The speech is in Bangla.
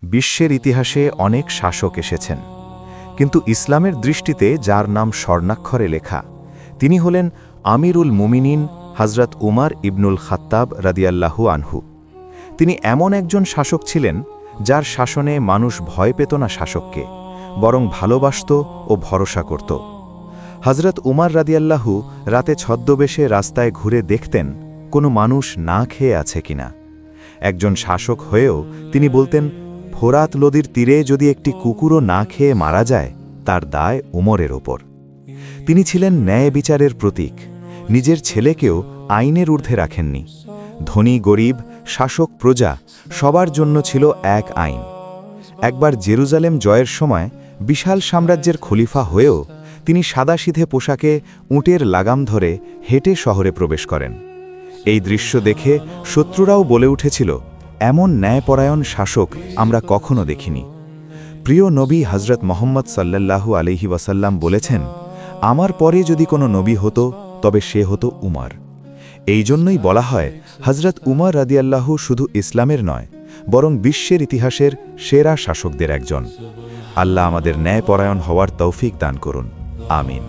বিশ্বের ইতিহাসে অনেক শাসক এসেছেন, কিন্তু ইসলামের দৃষ্টিতে যার নাম স্বর্ণাক্ষরে লেখা তিনি হলেন আমিরুল মুমিনিন হজরত উমর ইবনুল খাত্তাব রাদিয়াল্লাহু আনহু। তিনি এমন একজন শাসক ছিলেন যার শাসনে মানুষ ভয় পেত না শাসককে, বরং ভালোবাসত ও ভরসা করত। হজরত উমর রাদিয়াল্লাহু রাতে ছদ্মবেশে রাস্তায় ঘুরে দেখতেন কোনো মানুষ না খেয়ে আছে কিনা। একজন শাসক হয়েও তিনি বলতেন, ফোরাত নদীর তীরে যদি একটি কুকুরও না খেয়ে মারা যায় তার দায় উমরের ওপর। তিনি ছিলেন ন্যায় বিচারের প্রতীক, নিজের ছেলেকেও আইনের ঊর্ধ্বে রাখেননি। ধনী গরিব, শাসক প্রজা সবার জন্য ছিল এক আইন। একবার জেরুজালেম জয়ের সময় বিশাল সাম্রাজ্যের খলিফা হয়েও তিনি সাদাসিধে পোশাকে উটের লাগাম ধরে হেঁটে শহরে প্রবেশ করেন। এই দৃশ্য দেখে শত্রুরাও বলে উঠেছিল, এমন ন্যায়পরায়ণ শাসক আমরা কখনো দেখিনি। প্রিয় নবী হজরত মোহাম্মদ সাল্লাল্লাহু আলাইহি ওয়াসাল্লাম বলেছেন, আমার পরে যদি কোনো নবী হতো তবে সে হতো উমর। এই জন্যই বলা হয় হজরত উমর রাদিয়াল্লাহু শুধু ইসলামের নয়, বরং বিশ্বের ইতিহাসের সেরা শাসকদের একজন। আল্লাহ আমাদের ন্যায়পরায়ণ হওয়ার তৌফিক দান করুন। আমিন।